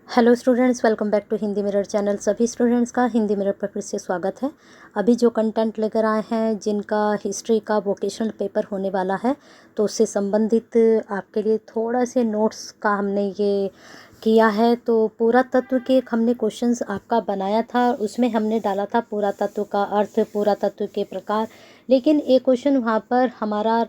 Hello students, welcome back to Hindi mirror channel. सभी students का Hindi mirror पर फिर से स्वागत है। अभी जो कंटेंट लेकर आए हैं, जिनका हिस्ट्री का वोकेशनल पेपर होने वाला है, तो उससे संबंधित आपके लिए थोड़ा से नोट्स का हमने ये किया है। तो पुरातत्व के एक हमने क्वेश्चंस आपका बनाया था, उसमें हमने डाला था पुरातत्व का अर्थ, पुरातत्व के प्रकार। लेकिन एक क्वेश्चन वहाँ पर हमारा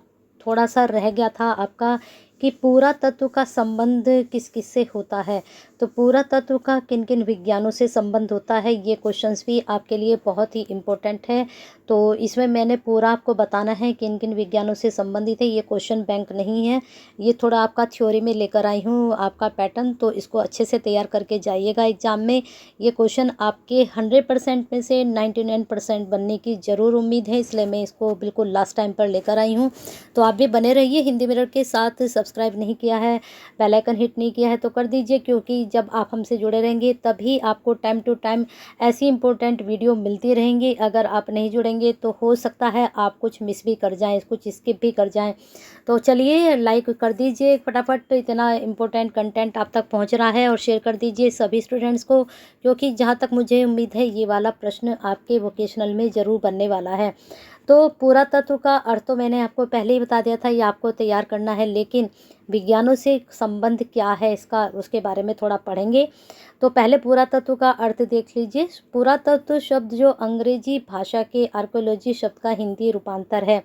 थोड़ा सा रह गया था आपका कि पुरातत्व का संबंध किस किस से होता है। तो पुरातत्व का किन किन विज्ञानों से संबंध होता है, ये क्वेश्चंस भी आपके लिए बहुत ही इम्पोर्टेंट है। तो इसमें मैंने पूरा आपको बताना है किन किन विज्ञानों से संबंधित है। ये क्वेश्चन बैंक नहीं है, ये थोड़ा आपका थ्योरी में लेकर आई हूँ आपका पैटर्न। तो इसको अच्छे से तैयार करके जाइएगा एग्ज़ाम में। ये क्वेश्चन आपके 100% में से 99% बनने की ज़रूर उम्मीद है, इसलिए मैं इसको बिल्कुल लास्ट टाइम पर लेकर आई हूँ। तो आप भी बने रहिए हिंदी मिरर के साथ। सब्सक्राइब नहीं किया है, बेल आइकन हिट नहीं किया है तो कर दीजिए, क्योंकि जब आप हमसे जुड़े रहेंगे तभी आपको टाइम टू टाइम ऐसी इंपॉर्टेंट वीडियो मिलती रहेंगी। अगर आप नहीं जुड़ेंगे तो हो सकता है आप कुछ मिस भी कर जाएं, कुछ स्किप भी कर जाएं। तो चलिए लाइक कर दीजिए फटाफट, इतना इम्पोर्टेंट कंटेंट आप तक पहुंच रहा है। और शेयर कर दीजिए सभी स्टूडेंट्स को, क्योंकि जहां तक मुझे उम्मीद है ये वाला प्रश्न आपके वोकेशनल में ज़रूर बनने वाला है। तो पुरातत्व का अर्थ तो मैंने आपको पहले ही बता दिया था, ये आपको तैयार करना है। लेकिन विज्ञानों से संबंध क्या है इसका, उसके बारे में थोड़ा पढ़ेंगे। तो पहले पुरातत्व का अर्थ देख लीजिए। पुरातत्व शब्द जो अंग्रेजी भाषा के आर्कियोलॉजी शब्द का हिंदी रूपांतर है।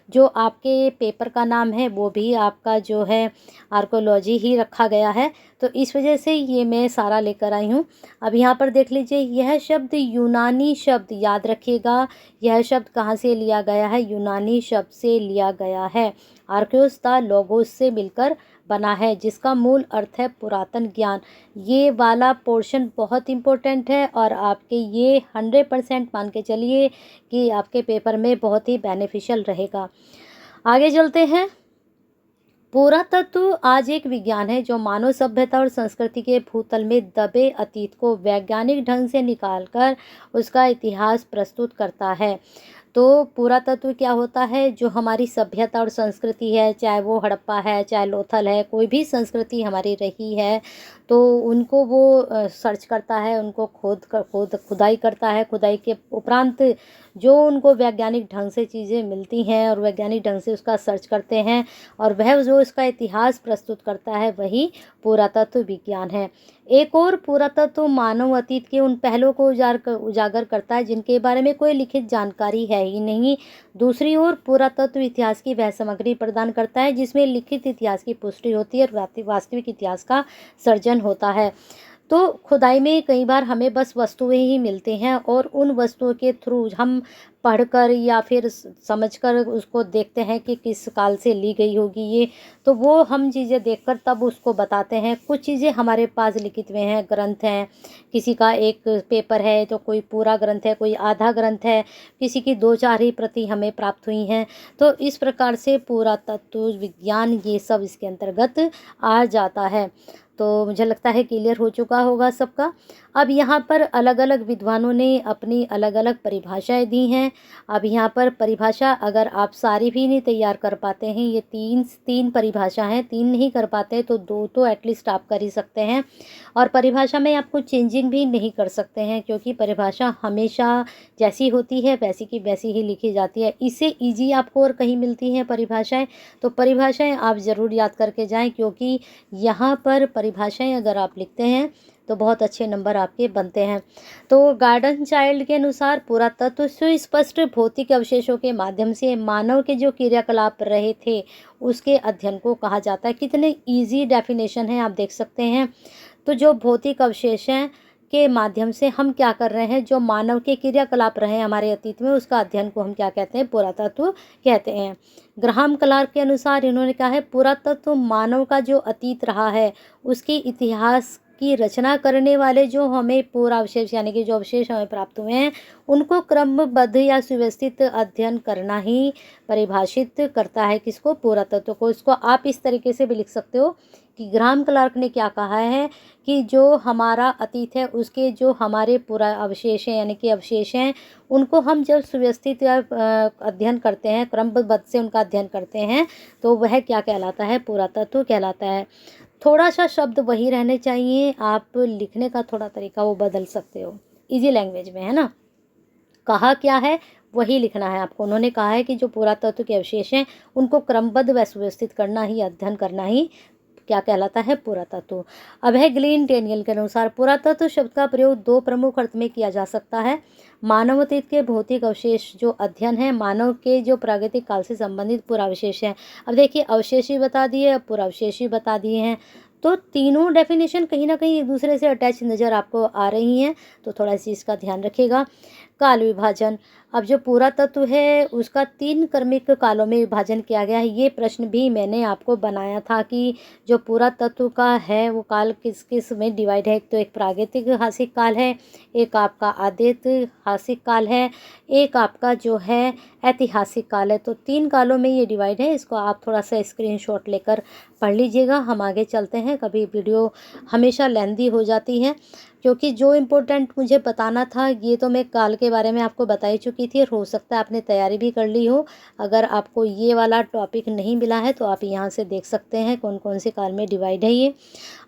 जो आपके पेपर का नाम है वो भी आपका जो है आर्कियोलॉजी ही रखा गया है, तो इस वजह से ये मैं सारा लेकर आई हूँ। अब यहाँ पर देख लीजिए, यह शब्द यूनानी शब्द, याद रखिएगा यह शब्द कहाँ से लिया गया है, यूनानी शब्द से लिया गया है। आर्कियोस ता लोगोस से मिलकर बना है, जिसका मूल अर्थ है पुरातन ज्ञान। ये वाला पोर्शन बहुत इम्पोर्टेंट है और आपके ये 100% मान के चलिए कि आपके पेपर में बहुत ही बेनिफिशियल रहेगा। आगे चलते हैं। पुरातत्व आज एक विज्ञान है जो मानव सभ्यता और संस्कृति के भूतल में दबे अतीत को वैज्ञानिक ढंग से निकालकर उसका इतिहास प्रस्तुत करता है। तो पुरातत्व क्या होता है, जो हमारी सभ्यता और संस्कृति है, चाहे वो हड़प्पा है, चाहे लोथल है, कोई भी संस्कृति हमारी रही है, तो उनको वो सर्च करता है, उनको खुदाई करता है। खुदाई के उपरांत जो उनको वैज्ञानिक ढंग से चीज़ें मिलती हैं और वैज्ञानिक ढंग से उसका सर्च करते हैं, और वह जो इसका इतिहास प्रस्तुत करता है, वही पुरातत्व विज्ञान है। एक और पुरातत्व मानव अतीत के उन पहलुओं को उजागर करता है जिनके बारे में कोई लिखित जानकारी है ही नहीं। दूसरी ओर पुरातत्व इतिहास की वह सामग्री प्रदान करता है जिसमें लिखित इतिहास की पुष्टि होती है और वास्तविक इतिहास का सर्जन होता है। तो खुदाई में कई बार हमें बस वस्तुएं ही मिलती हैं, और उन वस्तुओं के थ्रू हम पढ़कर या फिर समझकर उसको देखते हैं कि किस काल से ली गई होगी ये, तो वो हम चीज़ें देखकर तब उसको बताते हैं। कुछ चीज़ें हमारे पास लिखित में हैं, ग्रंथ हैं, किसी का एक पेपर है तो कोई पूरा ग्रंथ है, कोई आधा ग्रंथ है, किसी की 2-4 ही प्रति हमें प्राप्त हुई हैं। तो इस प्रकार से पुरातत्व विज्ञान ये सब इसके अंतर्गत आ जाता है। तो मुझे लगता है क्लियर हो चुका होगा सबका। अब यहाँ पर अलग अलग विद्वानों ने अपनी अलग अलग परिभाषाएं दी हैं। अब यहाँ पर परिभाषा अगर आप सारी भी नहीं तैयार कर पाते हैं, ये तीन परिभाषा हैं, 3 नहीं कर पाते तो 2 तो एटलीस्ट आप कर ही सकते हैं। और परिभाषा में आपको चेंजिंग भी नहीं कर सकते हैं, क्योंकि परिभाषा हमेशा जैसी होती है वैसी की वैसी ही लिखी जाती है। इससे ईजी आपको और कहीं मिलती हैं परिभाषाएं, तो परिभाषाएं आप ज़रूर याद करके जाएं, क्योंकि यहाँ पर परिभाषाएं अगर आप लिखते हैं तो बहुत अच्छे नंबर आपके बनते हैं। तो गार्डन चाइल्ड के अनुसार पुरातत्व सुस्पष्ट भौतिक अवशेषों के माध्यम से मानव के जो क्रियाकलाप रहे थे उसके अध्ययन को कहा जाता है। कितने इजी डेफिनेशन है, आप देख सकते हैं। तो जो भौतिक अवशेष हैं के माध्यम से हम क्या कर रहे हैं, जो मानव के क्रियाकलाप रहे हमारे अतीत में, उसका अध्ययन को हम क्या कहते हैं, पुरातत्व कहते हैं। ग्राहम क्लार्क के अनुसार इन्होंने कहा है पुरातत्व मानव का जो अतीत रहा है उसके इतिहास की रचना करने वाले जो हमें पूरा अवशेष यानी कि जो अवशेष हमें प्राप्त हुए हैं उनको क्रमबद्ध या सुव्यवस्थित अध्ययन करना ही परिभाषित करता है। किसको, पुरातत्व को। इसको आप इस तरीके से भी लिख सकते हो कि ग्राहम क्लार्क ने क्या कहा है कि जो हमारा अतीत है उसके जो हमारे पूरा अवशेष हैं यानी कि अवशेष हैं, उनको हम जब सुव्यवस्थित या अध्ययन करते हैं, क्रमबद्ध से उनका अध्ययन करते हैं, तो वह क्या कहलाता है, पुरातत्व कहलाता है। थोड़ा सा शब्द वही रहने चाहिए, आप लिखने का थोड़ा तरीका वो बदल सकते हो, इजी लैंग्वेज में, है ना। कहा क्या है वही लिखना है आपको। उन्होंने कहा है कि जो पुरातत्व के अवशेष हैं उनको क्रमबद्ध व सुव्यवस्थित करना ही, अध्ययन करना ही क्या कहलाता है, पुरातत्व। अब है ग्लीन टेनियल के अनुसार पुरातत्व शब्द का प्रयोग दो प्रमुख अर्थ में किया जा सकता है। मानव अतीत के भौतिक अवशेष जो अध्ययन है, मानव के जो प्रागैतिक काल से संबंधित पुरावशेष हैं। अब देखिए अवशेष भी बता दिए, अब पुरावशेष भी बता दिए हैं, तो तीनों डेफिनेशन कहीं ना कहीं एक दूसरे से अटैच नज़र आपको आ रही हैं, तो थोड़ा इस चीज़ का ध्यान रखिएगा। काल विभाजन, अब जो पुरातत्व है उसका 3 क्रमिक कालों में विभाजन किया गया है। ये प्रश्न भी मैंने आपको बनाया था कि जो पुरातत्व का है वो काल किस किस में डिवाइड है। तो एक प्रागैतिहासिक काल है, एक आपका आद्यैतिहासिक काल है, एक आपका जो है ऐतिहासिक काल है। तो 3 कालों में ये डिवाइड है। इसको आप थोड़ा सा स्क्रीनशॉट लेकर पढ़ लीजिएगा। हम आगे चलते हैं, कभी वीडियो हमेशा लेंदी हो जाती है, क्योंकि जो इम्पोर्टेंट मुझे बताना था ये तो मैं काल के बारे में आपको बता ही चुकी थी, और हो सकता है आपने तैयारी भी कर ली हो। अगर आपको ये वाला टॉपिक नहीं मिला है तो आप यहाँ से देख सकते हैं कौन कौन से काल में डिवाइड है ये।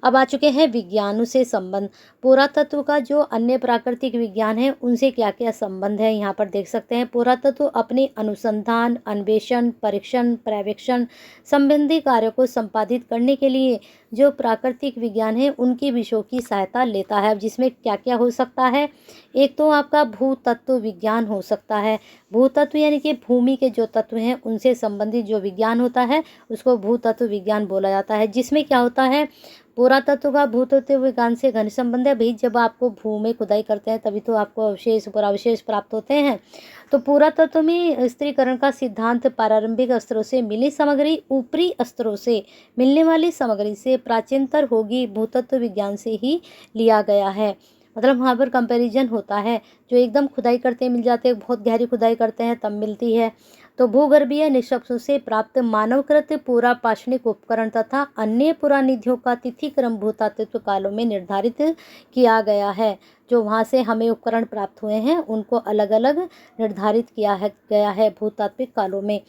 अब आ चुके हैं विज्ञानों से संबंध। पुरातत्व का जो अन्य प्राकृतिक विज्ञान है उनसे क्या क्या संबंध है, यहाँ पर देख सकते हैं। पुरातत्व अपने अनुसंधान, अन्वेषण, परीक्षण, पर्यवेक्षण संबंधी कार्यों को संपादित करने के लिए जो प्राकृतिक विज्ञान है उनकी विषयों की सहायता लेता है। अब जिसमें क्या क्या हो सकता है, एक तो आपका भूतत्व विज्ञान हो सकता है। भूतत्व यानी कि भूमि के जो तत्व हैं उनसे संबंधित जो विज्ञान होता है उसको भूतत्व विज्ञान बोला जाता है। जिसमें क्या होता है, पुरातत्व का भूतत्व विज्ञान से घनिष्ठ संबंध है। भाई जब आपको भू में खुदाई करते हैं तभी तो आपको अवशेष, पुरावशेष प्राप्त होते हैं। तो पुरातत्व में स्त्रीकरण का सिद्धांत प्रारंभिक स्तरों से मिली सामग्री ऊपरी स्तरों से मिलने वाली सामग्री से प्राचीनतर होगी भूतत्व विज्ञान से ही लिया गया है। मतलब वहाँ पर कंपैरिजन होता है, जो एकदम खुदाई करते मिल जाते हैं, बहुत गहरी खुदाई करते हैं तब मिलती है। तो भूगर्भीय निष्कर्षों से प्राप्त मानवकृत पूरा पाषाणिक उपकरण तथा अन्य पुरानिधियों का तिथि क्रम भूतात्विक कालों में निर्धारित किया गया है। जो वहाँ से हमें उपकरण प्राप्त हुए हैं उनको अलग अलग निर्धारित गया है भूतात्विक कालों में।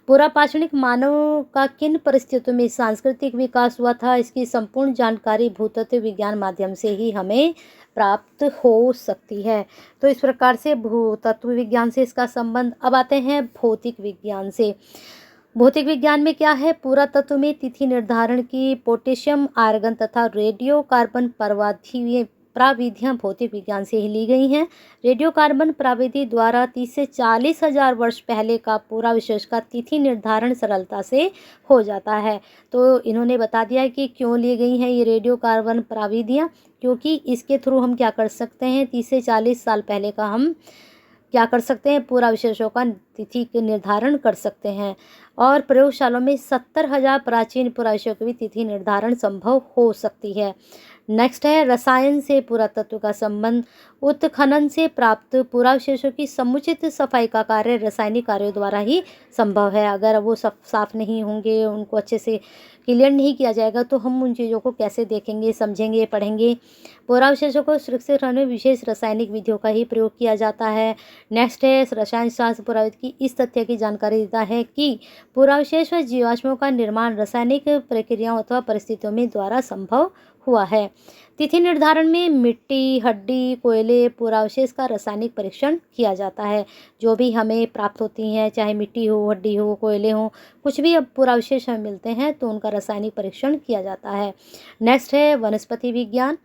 पूरा पाषाणिक मानव का किन परिस्थितियों में सांस्कृतिक विकास हुआ था, इसकी संपूर्ण जानकारी भूतत्व विज्ञान माध्यम से ही हमें प्राप्त हो सकती है। तो इस प्रकार से भूतत्व विज्ञान से इसका संबंध। अब आते हैं भौतिक विज्ञान से। भौतिक विज्ञान में क्या है, पुरातत्व में तिथि निर्धारण की पोटेशियम, आर्गन तथा रेडियो कार्बन प्राविधियां भौतिक विज्ञान से ही ली गई हैं। रेडियो कार्बन प्राविधि द्वारा 30 से 40 हजार वर्ष पहले का पूरा विशेष का तिथि निर्धारण सरलता से हो जाता है। तो इन्होंने बता दिया कि क्यों ली गई हैं ये रेडियो कार्बन प्राविधियां, क्योंकि इसके थ्रू हम क्या कर सकते हैं, 30 से 40 साल पहले का हम क्या कर सकते हैं, पूरा विशेषों का तिथि के निर्धारण कर सकते हैं। और प्रयोगशालों में 70,000 प्राचीन पुराविशों की भी तिथि निर्धारण संभव हो सकती है। नेक्स्ट है रसायन से पुरातत्व का संबंध। उत्खनन से प्राप्त पुरावशेषों की समुचित सफाई का कार्य रासायनिक कार्यों द्वारा ही संभव है। अगर वो साफ नहीं होंगे, उनको अच्छे से क्लियर नहीं किया जाएगा तो हम उन चीज़ों को कैसे देखेंगे, समझेंगे, पढ़ेंगे। पुरावशेषों को सुरक्षित रखने में विशेष रासायनिक विधियों का ही प्रयोग किया जाता है। नेक्स्ट है रसायन शास्त्र पुराविद की इस तथ्य की जानकारी देता है कि पुरावशेष व जीवाश्मों का निर्माण रासायनिक प्रक्रियाओं अथवा परिस्थितियों में द्वारा संभव हुआ है। तिथि निर्धारण में मिट्टी, हड्डी, कोयले, पुरावशेष का रासायनिक परीक्षण किया जाता है। जो भी हमें प्राप्त होती हैं, चाहे मिट्टी हो, हड्डी हो, कोयले हो, कुछ भी अब पुरावशेष हमें मिलते हैं तो उनका रासायनिक परीक्षण किया जाता है। नेक्स्ट है वनस्पति विज्ञान।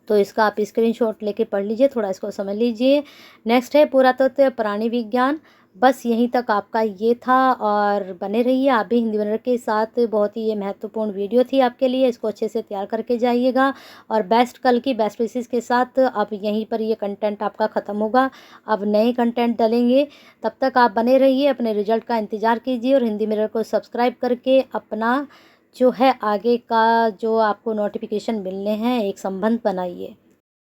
तो इसका आप स्क्रीनशॉट लेके पढ़ लीजिए, थोड़ा इसको समझ लीजिए। नेक्स्ट है पुरातत्व प्राणी विज्ञान। बस यहीं तक आपका ये था, और बने रहिए आप भी हिंदी बनर के साथ। बहुत ही ये महत्वपूर्ण वीडियो थी आपके लिए, इसको अच्छे से तैयार करके जाइएगा। और कल की बेस्ट विशेष के साथ अब यहीं पर ये कंटेंट आपका ख़त्म होगा, अब नए कंटेंट डालेंगे। तब तक आप बने रहिए, अपने रिजल्ट का इंतज़ार कीजिए और हिंदी मिरर को सब्सक्राइब करके अपना जो है आगे का जो आपको नोटिफिकेशन मिलने हैं एक संबंध बनाइए।